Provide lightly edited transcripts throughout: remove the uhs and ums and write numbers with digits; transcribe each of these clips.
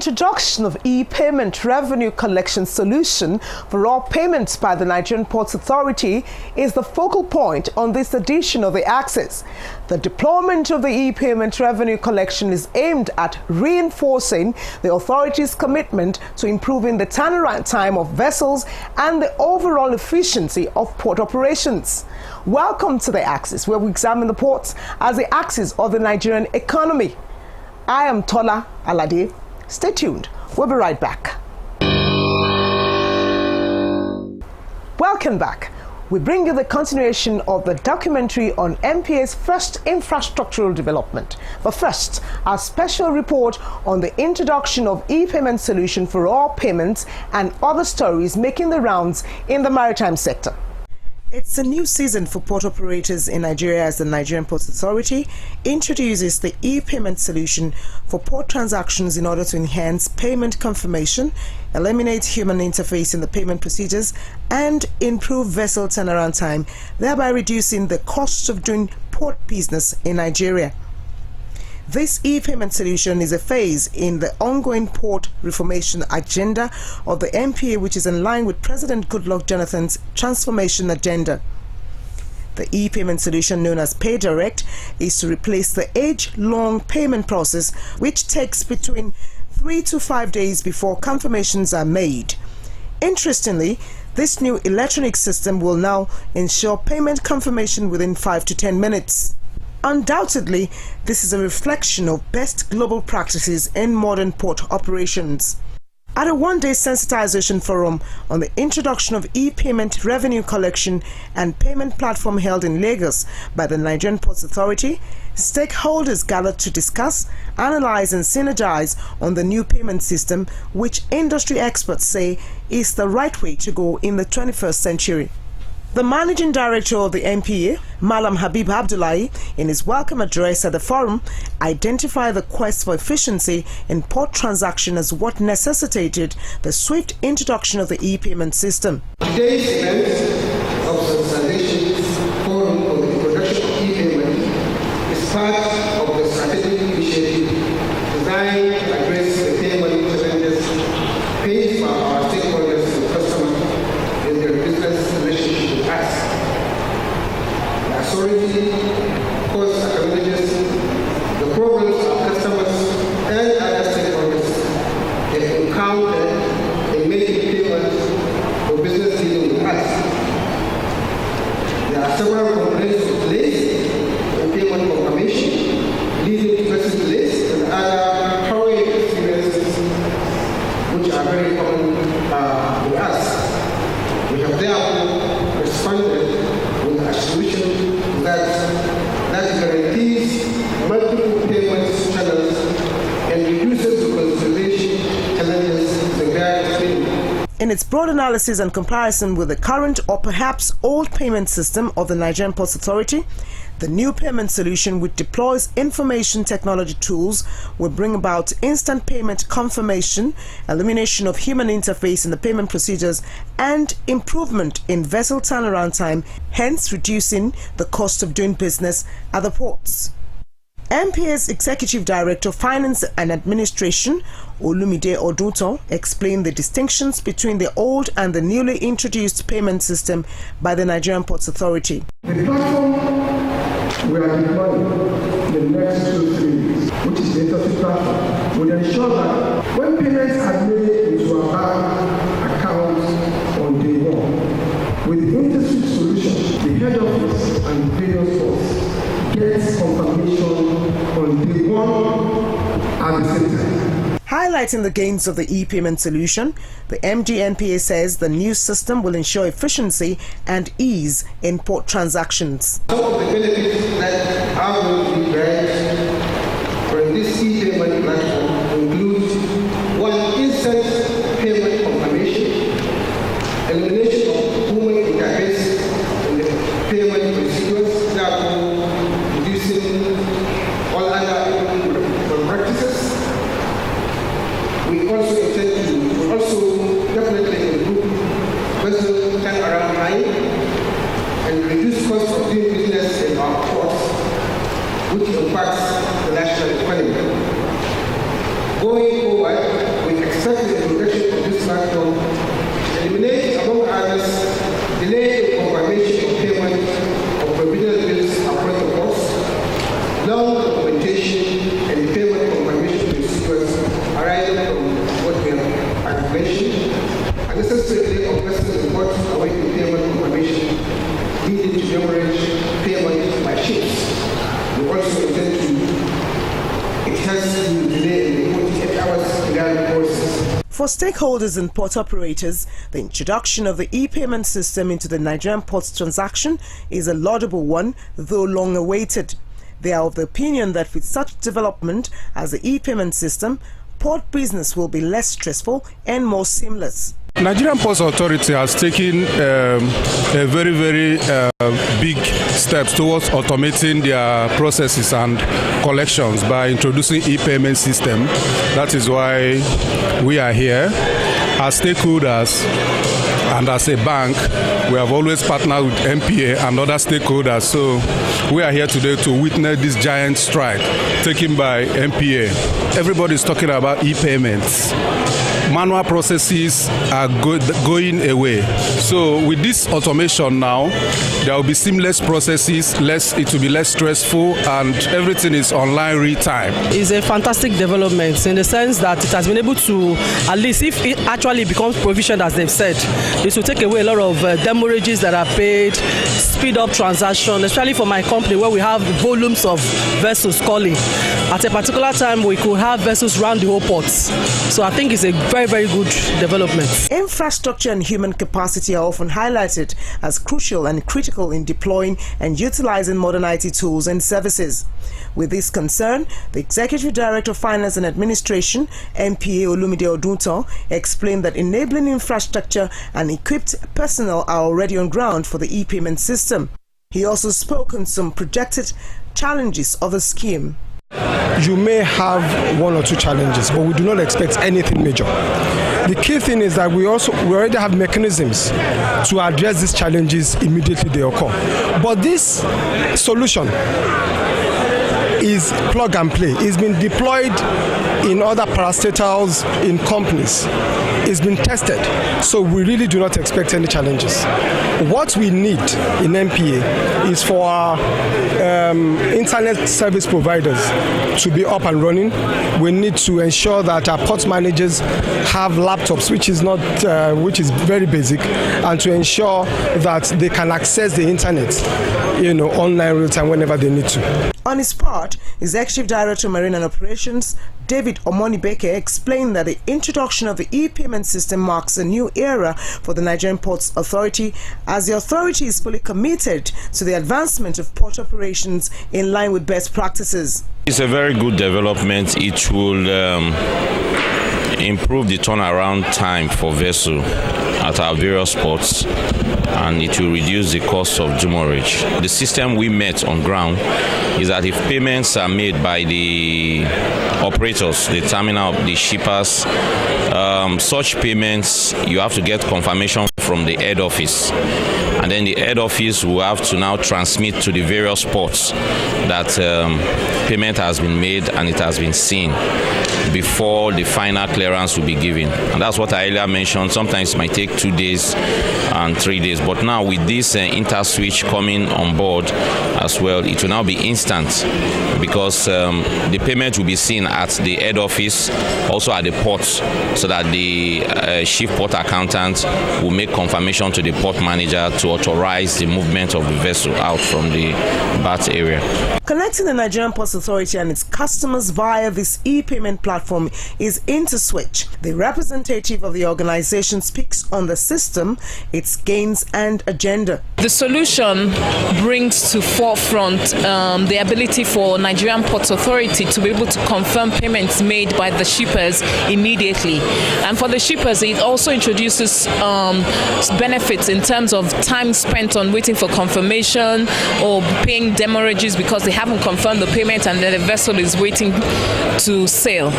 introduction of e-payment revenue collection solution for all payments by the Nigerian Ports Authority is the focal point on this edition of The Axis. The deployment of the e-payment revenue collection is aimed at reinforcing the authority's commitment to improving the turnaround time of vessels and the overall efficiency of port operations. Welcome to The Axis, where we examine the ports as the axis of the Nigerian economy. I am Tola Alade. Stay tuned. We'll be right back. Welcome back. We bring you the continuation of the documentary on NPA's first infrastructural development. But first, our special report on the introduction of e-payment solution for all payments and other stories making the rounds in the maritime sector. It's a new season for port operators in Nigeria as the Nigerian Ports Authority introduces the e-payment solution for port transactions in order to enhance payment confirmation, eliminate human interface in the payment procedures, and improve vessel turnaround time, thereby reducing the cost of doing port business in Nigeria. This e-payment solution is a phase in the ongoing port reformation agenda of the NPA, which is in line with President Goodluck Jonathan's transformation agenda. The e-payment solution, known as PayDirect, is to replace the age-long payment process, which takes between 3 to 5 days before confirmations are made. Interestingly, this new electronic system will now ensure payment confirmation within 5 to 10 minutes. Undoubtedly, this is a reflection of best global practices in modern port operations. At a one-day sensitization forum on the introduction of e-payment revenue collection and payment platform held in Lagos by the Nigerian Ports Authority, stakeholders gathered to discuss, analyze and synergize on the new payment system, which industry experts say is the right way to go in the 21st century. The managing director of the NPA, Malam Habib Abdullahi, in his welcome address at the forum, identified the quest for efficiency in port transaction as what necessitated the swift introduction of the e-payment system. Today's event of sensitization forum on the introduction of e-payment is part of the strategic initiative designed to address the payment challenges faced by our stakeholders and customers in their business relationship. The authority, of course, acknowledges the problems our customers and other stakeholders have encountered in making payments for business dealing with us. There are several complaints of delays in payment confirmation, leading to vessel delays and other harrowing experiences which are very common with us. We have therefore responded with a solution that guarantees multiple payment channels and reduces the consolidation challenges the various payments. In its broad analysis and comparison with the current or perhaps old payment system of the Nigerian Ports Authority, the new payment solution, which deploys information technology tools, will bring about instant payment confirmation, elimination of human interface in the payment procedures, and improvement in vessel turnaround time, hence reducing the cost of doing business at the ports. NPA's Executive Director of Finance and Administration, Olumide Oduto, explained the distinctions between the old and the newly introduced payment system by the Nigerian Ports Authority. The platform we are deploying in the next 2 to 3 weeks, which is the industry platform, will ensure that when payments are made into our bank accounts on day one, with the industry solution, the head office and the payment force gets confirmation on day one at the same time. Highlighting the gains of the e-payment solution, the MD-NPA says the new system will ensure efficiency and ease in port transactions. Some of the benefits that are going to be derived from this e-payment platform include: 1. Instant payment confirmation, elimination of human interface in the payment procedures, therefore reducing all other practices. We also intend to definitely improve vessel turnaround time and reduce cost of doing business in our ports, which impacts the national economy. Going forward, platform eliminates, among others, delay in confirmation of payment of provisional bills across the board, long documentation and payment confirmation procedures arising from what we have mentioned, and necessarily of vessels reports awaiting payment confirmation leading to demurrage payment by ships. We also intend it has to delay in 48 hours regarding process. For stakeholders and port operators, the introduction of the e-payment system into the Nigerian ports transaction is a laudable one, though long awaited. They are of the opinion that with such development as the e-payment system, port business will be less stressful and more seamless. Nigerian Ports Authority has taken a very big steps towards automating their processes and collections by introducing e-payment system. That is why we are here as stakeholders, and as a bank we have always partnered with NPA and other stakeholders. So we are here today to witness this giant stride taken by NPA. Everybody is talking about e-payments. Manual processes are going away. So with this automation now, there will be seamless processes, it will be less stressful, and everything is online real time. It's a fantastic development in the sense that it has been able to, at least if it actually becomes provisioned as they've said, it will take away a lot of demorages that are paid, speed up transactions, especially for my company where we have volumes of vessels calling. At a particular time, we could have vessels around the whole ports. So I think it's a very good development. Infrastructure and human capacity are often highlighted as crucial and critical in deploying and utilizing modern IT tools and services. With this concern, the Executive Director of Finance and Administration, NPA Olumide Odunton, explained that enabling infrastructure and equipped personnel are already on ground for the e-payment system. He also spoke on some projected challenges of the scheme. You may have one or two challenges, but we do not expect anything major. The key thing is that we already have mechanisms to address these challenges immediately they occur. But this solution is plug and play. It's been deployed in other parastatals in companies. It's been tested, so we really do not expect any challenges. What we need in NPA is for our internet service providers to be up and running. We need to ensure that our port managers have laptops, which is very basic, and to ensure that they can access the internet, online real time whenever they need to. On his part, Executive Director of Marine and Operations, David Omonibeke, explained that the introduction of the e-payment system marks a new era for the Nigerian Ports Authority, as the authority is fully committed to the advancement of port operations in line with best practices. It's a very good development. It will improve the turnaround time for vessel at our various ports, and it will reduce the cost of demurrage. The system we met on ground is that if payments are made by the operators, the terminal, the shippers, such payments you have to get confirmation from the head office, and then the head office will have to now transmit to the various ports that payment has been made and it has been seen before the final clearance will be given. And that's what I earlier mentioned. Sometimes it might take 2 days and 3 days, but now with this InterSwitch coming on board as well, it will now be instant, because the payment will be seen at the head office, also at the ports, so that the chief port accountant will make confirmation to the port manager to authorize the movement of the vessel out from the berth area. Connecting the Nigerian Ports Authority and its customers via this e-payment platform is InterSwitch. The representative of the organization speaks on the system, its gains and agenda. The solution brings to forefront the ability for Nigerian Ports Authority to be able to confirm payments made by the shippers immediately. And for the shippers, it also introduces benefits in terms of time time spent on waiting for confirmation or paying demurrages because they haven't confirmed the payment and then the vessel is waiting to sail.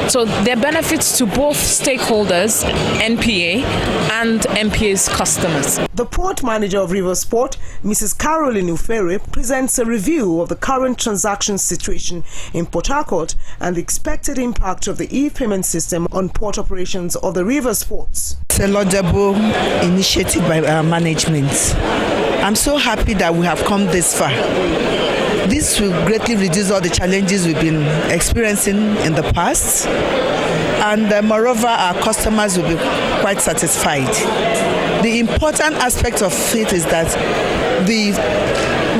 So there are benefits to both stakeholders, NPA and NPA's customers. The port manager of Rivers Port, Mrs. Caroline Ufere, presents a review of the current transaction situation in Port Harcourt and the expected impact of the e-payment system on port operations of the Rivers ports. It's a laudable initiative by our management. I'm so happy that we have come this far. This will greatly reduce all the challenges we've been experiencing in the past, and moreover, our customers will be quite satisfied. The important aspect of it is that the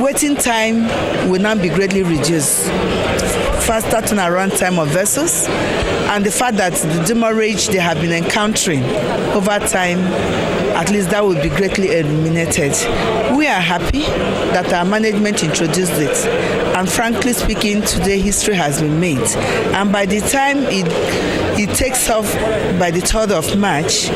waiting time will now be greatly reduced. Faster turnaround time of vessels, and the fact that the demurrage they have been encountering over time, at least that will be greatly eliminated. We are happy that our management introduced it, and frankly speaking, today history has been made. And by the time it takes off by the 3rd of March,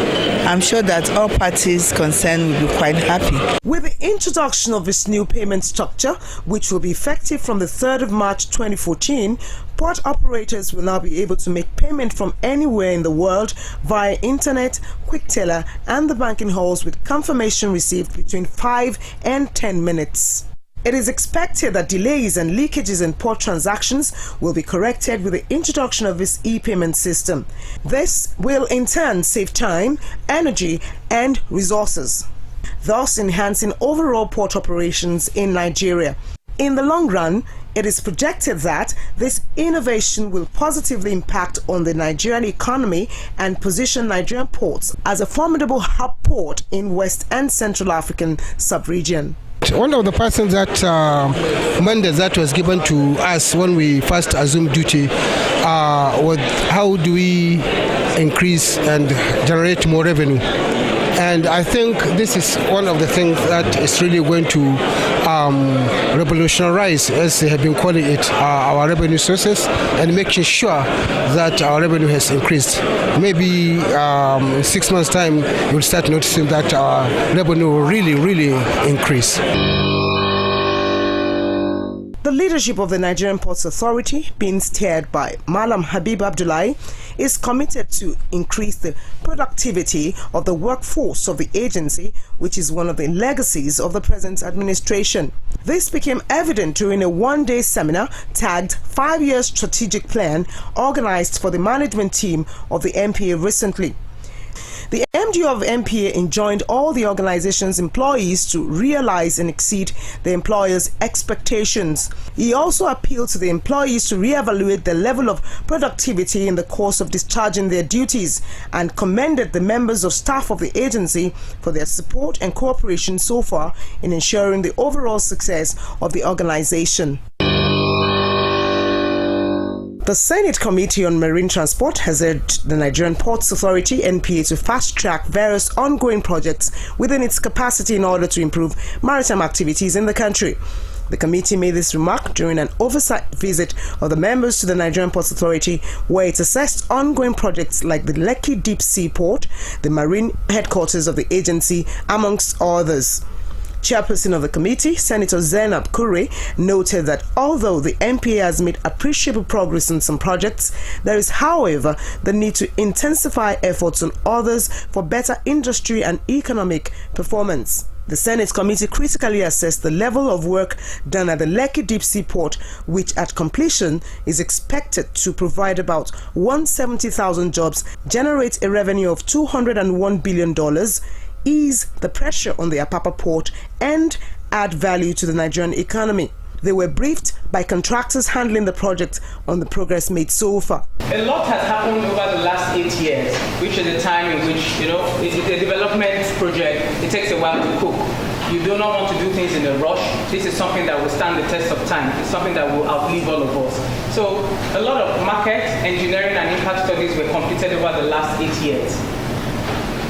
I'm sure that all parties concerned will be quite happy. With the introduction of this new payment structure, which will be effective from the 3rd of March 2014, port operators will now be able to make payment from anywhere in the world via internet, quick teller, and the banking halls with confirmation received between 5 and 10 minutes. It is expected that delays and leakages in port transactions will be corrected with the introduction of this e-payment system. This will in turn save time, energy, and resources, thus enhancing overall port operations in Nigeria. In the long run, it is projected that this innovation will positively impact on the Nigerian economy and position Nigerian ports as a formidable hub port in West and Central African sub-region. One of the persons that mandate that was given to us when we first assumed duty was how do we increase and generate more revenue. And I think this is one of the things that is really going to revolutionize, as they have been calling it, our revenue sources, and making sure that our revenue has increased. Maybe in 6 months' time, you'll start noticing that our revenue will really increase. The leadership of the Nigerian Ports Authority, being steered by Malam Habib Abdullahi, is committed to increase the productivity of the workforce of the agency, which is one of the legacies of the present administration. This became evident during a one-day seminar tagged 5-Year Strategic Plan organized for the management team of the NPA recently. The MD of NPA enjoined all the organization's employees to realize and exceed the employers' expectations. He also appealed to the employees to reevaluate the level of productivity in the course of discharging their duties, and commended the members of staff of the agency for their support and cooperation so far in ensuring the overall success of the organization. The Senate Committee on Marine Transport has urged the Nigerian Ports Authority, NPA, to fast-track various ongoing projects within its capacity in order to improve maritime activities in the country. The committee made this remark during an oversight visit of the members to the Nigerian Ports Authority, where it assessed ongoing projects like the Lekki Deep Sea Port, the marine headquarters of the agency, amongst others. Chairperson of the committee, Senator Zainab Kure, noted that although the NPA has made appreciable progress on some projects, there is, however, the need to intensify efforts on others for better industry and economic performance. The Senate committee critically assessed the level of work done at the Lekki Deep Sea Port, which at completion is expected to provide about 170,000 jobs, generate a revenue of $201 billion, ease the pressure on the Apapa port, and add value to the Nigerian economy. They were briefed by contractors handling the project on the progress made so far. A lot has happened over the last 8 years, which is a time in which, it's a development project. It takes a while to cook. You do not want to do things in a rush. This is something that will stand the test of time. It's something that will outlive all of us. So a lot of market, engineering, and impact studies were completed over the last 8 years.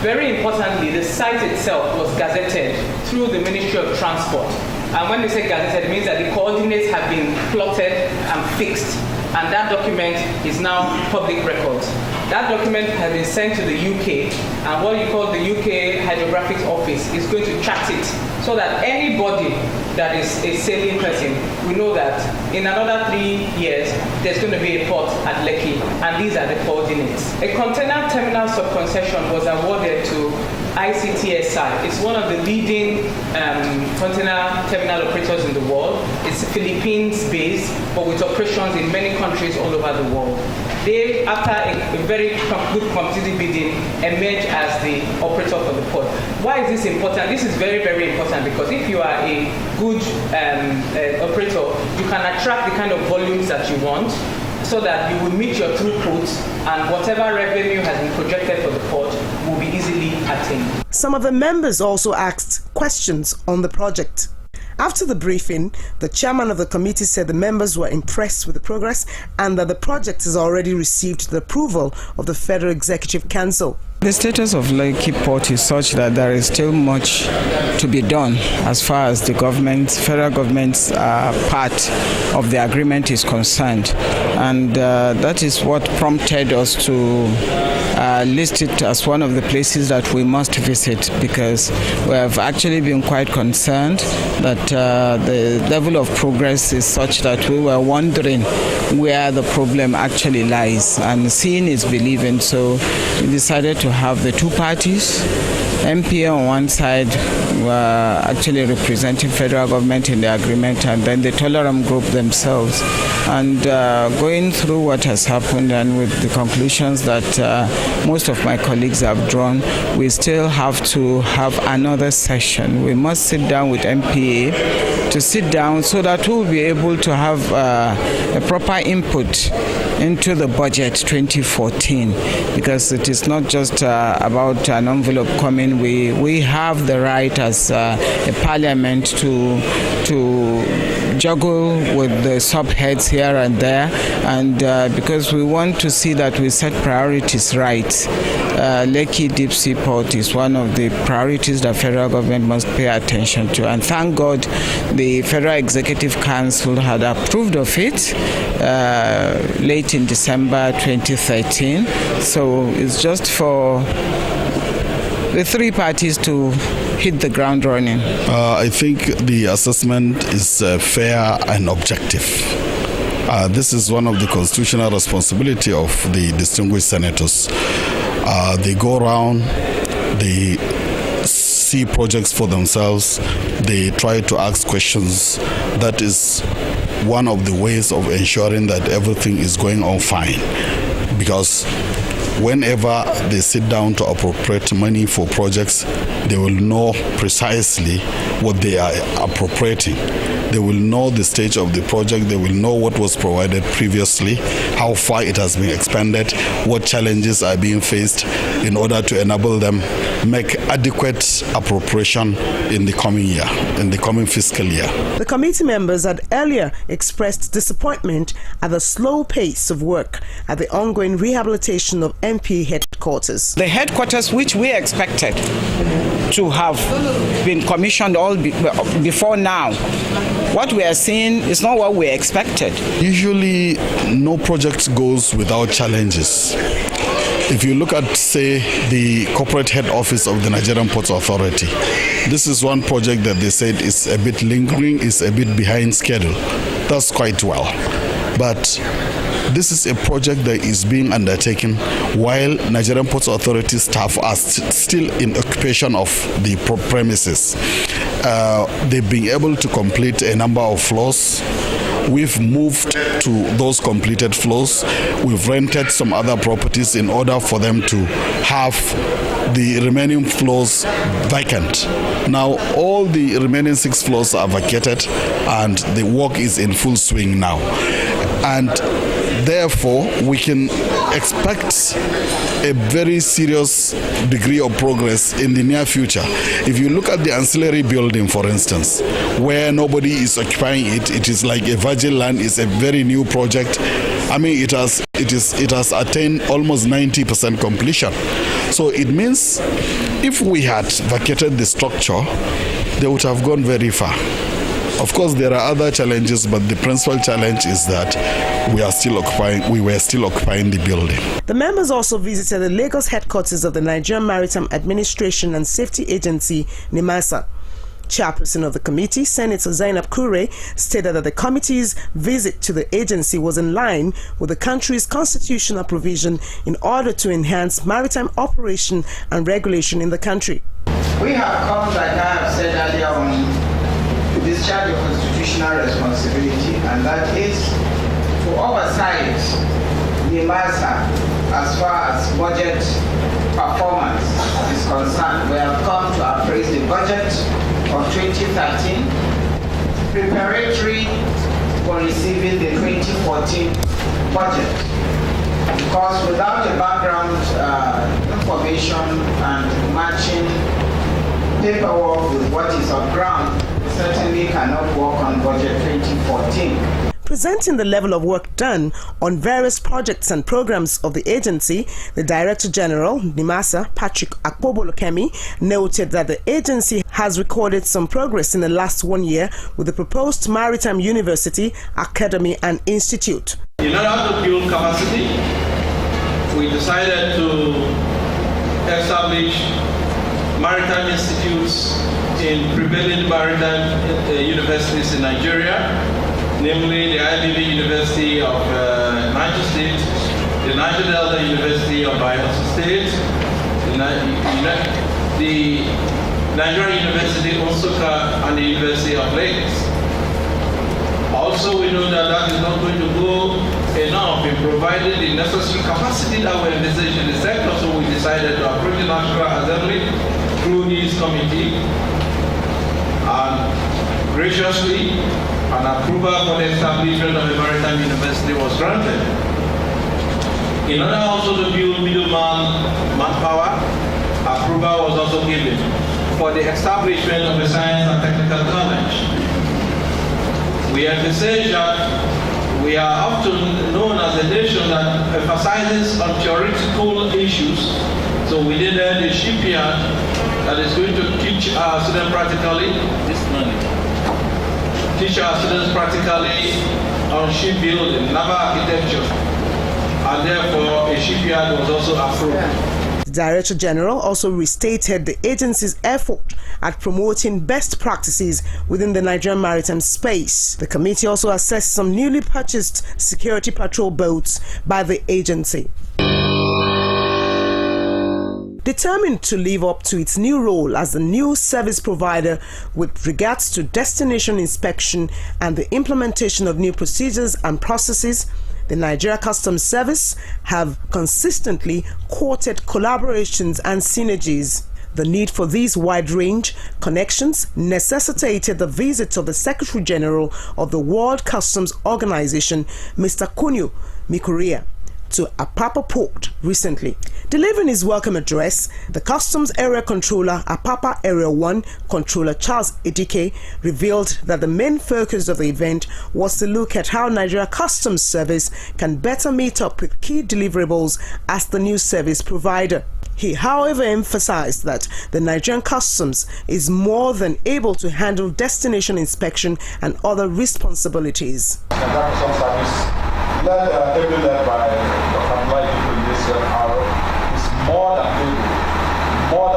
Very importantly, the site itself was gazetted through the Ministry of Transport. And when they say gazetted, it means that the coordinates have been plotted and fixed, and that document is now public records. That document has been sent to the UK, and what you call the UK Hydrographic Office is going to track it, so that anybody that is a sailing person, we know that in another 3 years, there's going to be a port at Lekki, and these are the coordinates. A container terminal subconcession was awarded to ICTSI. It's one of the leading container terminal operators in the world. It's Philippines-based, but with operations in many countries all over the world. They, after a very good competitive bidding, emerged as the operator for the port. Why is this important? This is very, very important because if you are a good operator, you can attract the kind of volumes that you want, so that you will meet your throughput, and whatever revenue has been projected for the port will be easily attained. Some of the members also asked questions on the project. After the briefing, the chairman of the committee said the members were impressed with the progress and that the project has already received the approval of the Federal Executive Council. The status of Lekki Port is such that there is still much to be done as far as the federal government's part of the agreement is concerned. And that is what prompted us to list it as one of the places that we must visit, because we have actually been quite concerned that the level of progress is such that we were wondering where the problem actually lies. And seeing is believing, so we decided to have the two parties, MPA on one side were actually representing federal government in the agreement, and then the Toleram group themselves. And going through what has happened and with the conclusions that most of my colleagues have drawn, we still have to have another session. We must sit down with MPA to sit down so that we'll be able to have a proper input into the budget 2014, because it is not just about an envelope coming. We have the right as a parliament to juggle with the subheads here and there, and because we want to see that we set priorities right. Lekki Deep Sea Port is one of the priorities that federal government must pay attention to, and thank God the Federal Executive Council had approved of it late in December 2013. So it's just for the three parties to hit the ground running. I think the assessment is fair and objective. This is one of the constitutional responsibility of the distinguished senators. They go around, they see projects for themselves, they try to ask questions. That is one of the ways of ensuring that everything is going on fine. Because whenever they sit down to appropriate money for projects, they will know precisely what they are appropriating. They will know the stage of the project, they will know what was provided previously, how far it has been expanded, what challenges are being faced, in order to enable them make adequate appropriation in the coming year, in the coming fiscal year. The committee members had earlier expressed disappointment at the slow pace of work at the ongoing rehabilitation of MPA headquarters. The headquarters, which we expected to have been commissioned all before now, what we are seeing is not what we expected. Usually, no project goes without challenges. If you look at, say, the corporate head office of the Nigerian Ports Authority, this is one project that they said is a bit lingering, is a bit behind schedule. That's quite well. But this is a project that is being undertaken while Nigerian Ports Authority staff are still in occupation of the premises. They've been able to complete a number of floors. We've moved to those completed floors. We've rented some other properties in order for them to have the remaining floors vacant. Now, all the remaining 6 floors are vacated and the work is in full swing now. And therefore, we can expect a very serious degree of progress in the near future. If you look at the ancillary building, for instance, where nobody is occupying it, it is like a virgin land. It's a very new project. I mean, it has attained almost 90% completion. So it means if we had vacated the structure, they would have gone very far. Of course, there are other challenges, but the principal challenge is that we were still occupying the building. The members also visited the Lagos headquarters of the Nigerian Maritime Administration and Safety Agency, NIMASA. Chairperson of the committee, Senator Zainab Kure, stated that the committee's visit to the agency was in line with the country's constitutional provision in order to enhance maritime operation and regulation in the country. We have come, like I have said earlier on, to discharge your constitutional responsibility, and that is to oversight NIMASA as far as budget performance is concerned. We have come to appraise the budget of 2013, preparatory for receiving the 2014 budget. Because without the background information and matching paperwork with what is on ground, we certainly cannot work on budget 2014. Presenting the level of work done on various projects and programs of the agency, the Director General, NIMASA, Patrick Akpobolokemi, noted that the agency has recorded some progress in the last 1 year with the proposed Maritime University, Academy and Institute. In order to build capacity, we decided to establish maritime institutes in prevailing maritime universities in Nigeria, namely the IBB University of Niger State, the Niger Delta University of Bayelsa State, the Nigerian University of Nsukka, and the University of Lagos. Also, we know that that is not going to go enough in providing the necessary capacity that we envisage in the sector, so we decided to approach the National Assembly through this committee, and graciously, an approval for the establishment of a maritime university was granted. In order also to build middleman manpower, approval was also given for the establishment of a science and technical college. We envisage that we are often known as a nation that emphasizes on theoretical issues, so we needed a shipyard that is going to teach our students practically on shipbuilding, naval architecture, and therefore a shipyard was also approved. The Director General also restated the agency's effort at promoting best practices within the Nigerian maritime space. The committee also assessed some newly purchased security patrol boats by the agency. Determined to live up to its new role as the new service provider with regards to destination inspection and the implementation of new procedures and processes, the Nigeria Customs Service have consistently courted collaborations and synergies. The need for these wide-range connections necessitated the visit of the Secretary General of the World Customs Organization, Mr. Kunio Mikuria, to Apapa Port recently. Delivering his welcome address, the Customs Area Controller, Apapa Area 1 Controller Charles Edike, revealed that the main focus of the event was to look at how Nigeria Customs Service can better meet up with key deliverables as the new service provider. He, however, emphasized that the Nigerian Customs is more than able to handle destination inspection and other responsibilities. Nigerian Customs Service, led by Dr. Abdullahi is more than able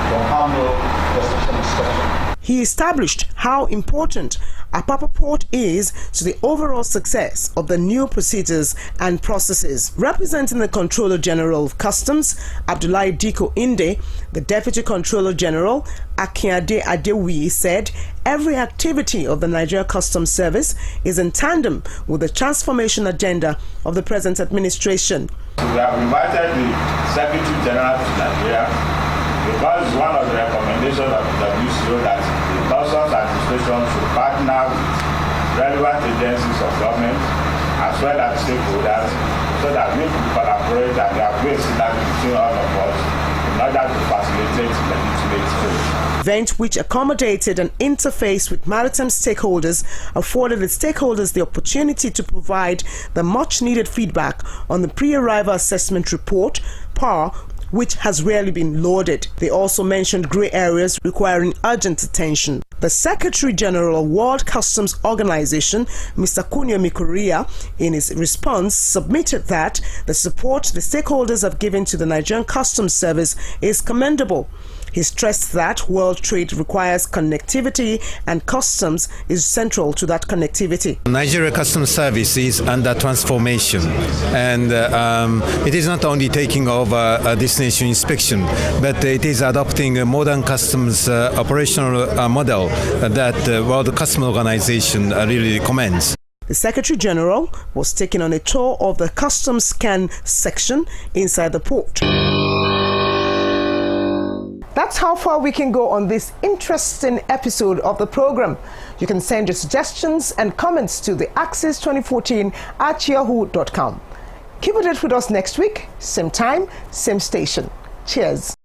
to handle destination inspection. He established how important Apapa Port is to the overall success of the new procedures and processes. Representing the Controller General of Customs, Abdullahi Diko Inde, the Deputy Controller General, Akinade Adewi, said every activity of the Nigeria Customs Service is in tandem with the transformation agenda of the present administration. We have invited the Secretary General to Nigeria because one of the recommendations of the WCO that the Customs Administration should partner with relevant agencies of government as well as stakeholders so that we can collaborate and there are ways between all of us in order to facilitate legitimate trade. Event which accommodated an interface with maritime stakeholders afforded the stakeholders the opportunity to provide the much needed feedback on the pre-arrival assessment report, PAR, which has rarely been lauded. They also mentioned grey areas requiring urgent attention. The Secretary General of World Customs Organization, Mr. Kunio Mikuria, in his response, submitted that the support the stakeholders have given to the Nigerian Customs Service is commendable. He stressed that world trade requires connectivity and customs is central to that connectivity. Nigeria Customs Service is under transformation, and it is not only taking over destination inspection, but it is adopting a modern customs operational model that World Customs Organization really recommends. The Secretary General was taken on a tour of the customs scan section inside the port. That's how far we can go on this interesting episode of the program. You can send your suggestions and comments to theaxis2014@yahoo.com. Keep it with us next week, same time, same station. Cheers.